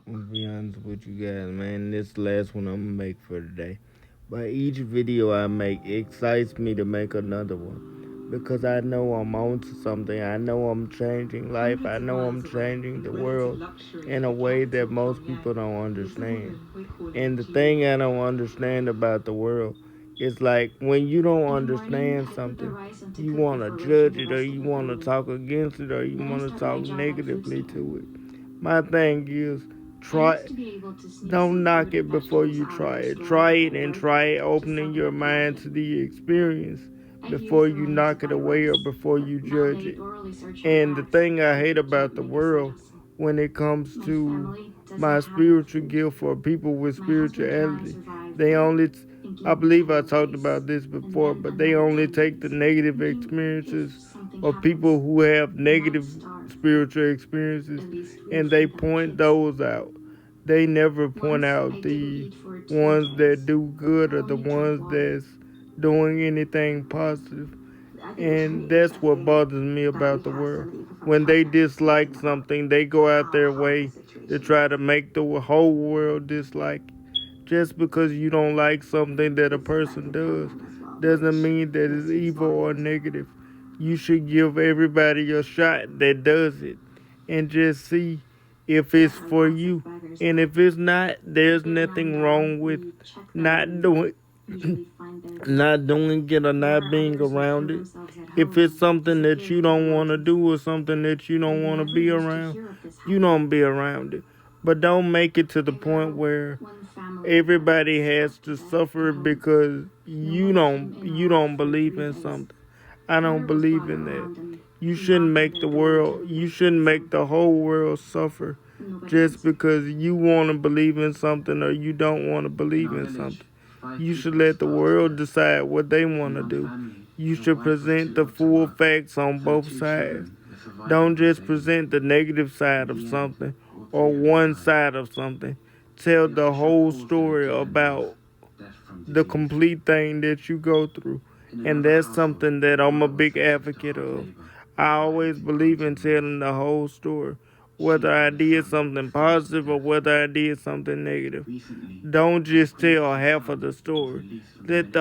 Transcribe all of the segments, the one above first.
To be honest with you guys, man, this last one I'm gonna make for today. But each video I make excites me to make another one because I know I'm on to something. I know I'm changing life. I know I'm changing the world in a way that most people don't understand. And the thing I don't understand about the world is like when you don't understand something, you want to judge it or you want to talk against it or you want to talk negatively to it. My thing is, try don't knock it before you try it. Try it and try it, opening your mind to the experience before you knock it away or before you judge it. And the thing I hate about the world when it comes to my spiritual gift for people with spirituality, they only, I believe I talked about this before, but they only take the negative experiences of people who have negative spiritual experiences and they point those out. They never point out the ones that do good or the ones that's doing anything positive. And that's what bothers me about the world. When they dislike something, they go out their way to try to make the whole world dislike. Just because you don't like something that a person does doesn't mean that it's evil or negative. You should give everybody a shot that does it and just see if it's for you. And if it's not, there's nothing wrong with not doing not doing it or not being around it. If it's something that you don't want to do or something that you don't want to be around, you don't be around it. But don't make it to the point where everybody has to suffer because you don't believe in something. I don't believe in that. You shouldn't make the whole world suffer just because you want to believe in something or you don't want to believe in something. You should let the world decide what they want to do. You should present the full facts on both sides. Don't just present the negative side of something or one side of something. Tell the whole story about the complete thing that you go through. And that's something that I'm a big advocate of. I always believe in telling the whole story, whether I did something positive or whether I did something negative. Don't just tell half of the story. Let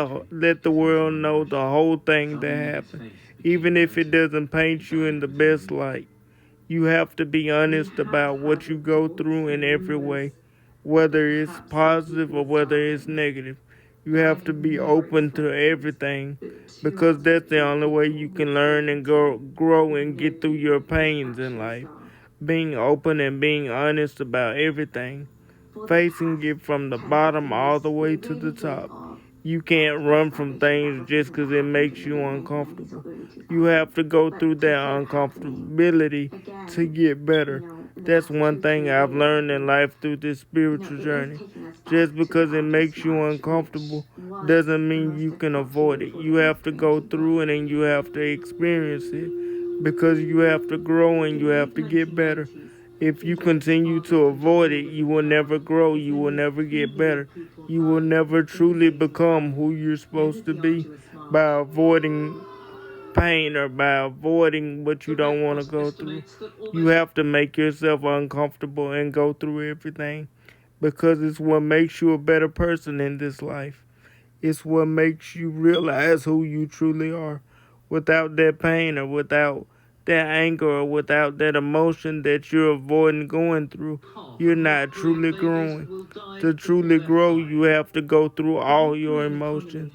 the world know the whole thing that happened, even if it doesn't paint you in the best light. You have to be honest about what you go through in every way, whether it's positive or whether it's negative. You have to be open to everything because that's the only way you can learn and grow and get through your pains in life. Being open and being honest about everything, facing it from the bottom all the way to the top. You can't run from things just because it makes you uncomfortable. You have to go through that uncomfortability to get better. That's one thing I've learned in life through this spiritual journey. Just because it makes you uncomfortable doesn't mean you can avoid it. You have to go through it and you have to experience it because you have to grow and you have to get better. If you continue to avoid it, you will never grow, you will never get better. You will never truly become who you're supposed to be by avoiding pain or by avoiding what you don't want to go through. You have to make yourself uncomfortable and go through everything because it's what makes you a better person in this life. It's what makes you realize who you truly are. Without that pain or without that anger or without that emotion that you're avoiding going through, you're not truly growing. To truly grow, you have to go through all your emotions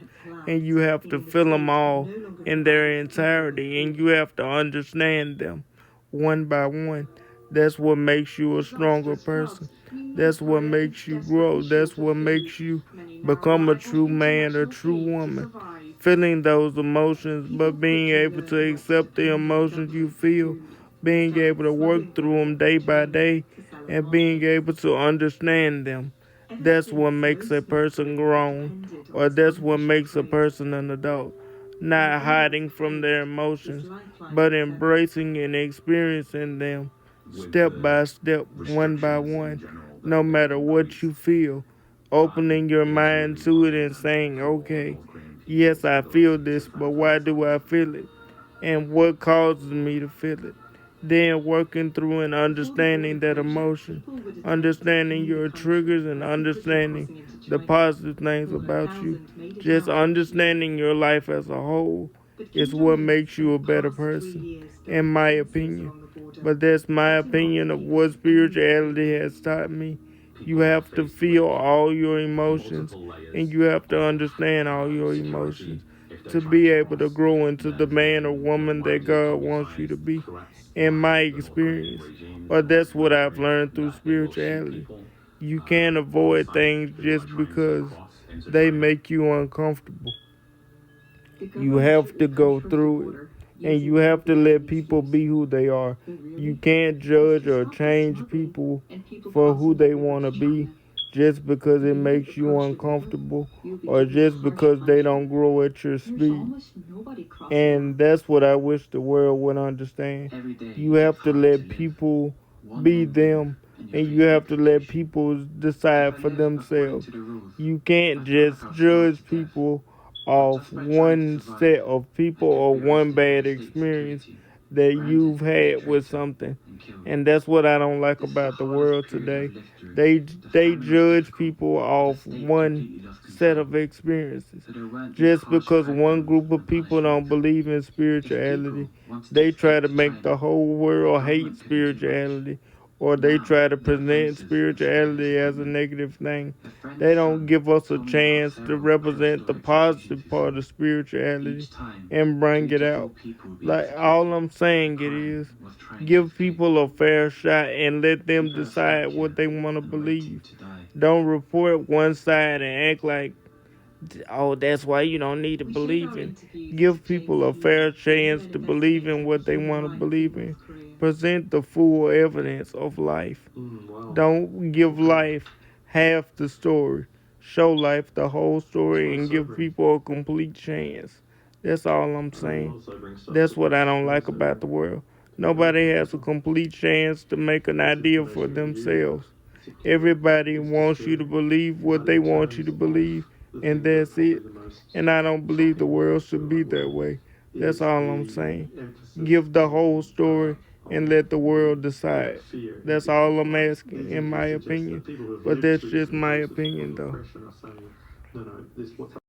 and you have to feel them all in their entirety and you have to understand them one by one. That's what makes you a stronger person. That's what makes you grow. That's what makes you become a true man or true woman. Feeling those emotions, but being able to accept the emotions you feel, being able to work through them day by day, and being able to understand them. That's what makes a person grown, or that's what makes a person an adult. Not hiding from their emotions, but embracing and experiencing them step by step, one by one, no matter what you feel. Opening your mind to it and saying, okay, yes, I feel this, but why do I feel it? And what causes me to feel it? Then working through and understanding that emotion. understanding your triggers and understanding the positive things about you. Just understanding your life as a whole is what makes you a better person, in my opinion. But that's my opinion of what spirituality has taught me. You have to feel all your emotions and you have to understand all your emotions to be able to grow into the man or woman that God wants you to be. In my experience, or that's what I've learned through spirituality. You can't avoid things just because they make you uncomfortable. You have to go through it. And you have to let people be who they are. You can't judge or change people for who they want to be just because it makes you uncomfortable or just because they don't grow at your speed. And that's what I wish the world would understand. You have to let people be them and you have to let people decide for themselves. You can't just judge people off one set of people or one bad experience that you've had with something. And that's what I don't like about the world today. They judge people off one set of experiences. Just because one group of people don't believe in spirituality, they try to make the whole world hate spirituality or they try to present spirituality as a negative thing. They don't give us a chance to represent the positive part of spirituality and bring it out. Like all I'm saying it is give people a fair shot and let them decide what they want to believe. Don't report one side and act like, oh, that's why you don't need to believe in. Give people a fair chance to believe in what they want to believe in. Present the full evidence of life. Wow. Don't give life half the story. Show life the whole story and give people a complete chance. That's all I'm saying. That's what I don't like about the world. Nobody has a complete chance to make an idea for themselves. Everybody wants you to believe what they want you to believe, and that's it. And I don't believe the world should be that way. That's all I'm saying. Give the whole story and let the world decide. That's all I'm asking, in my opinion. But that's just my opinion, though. No, this what's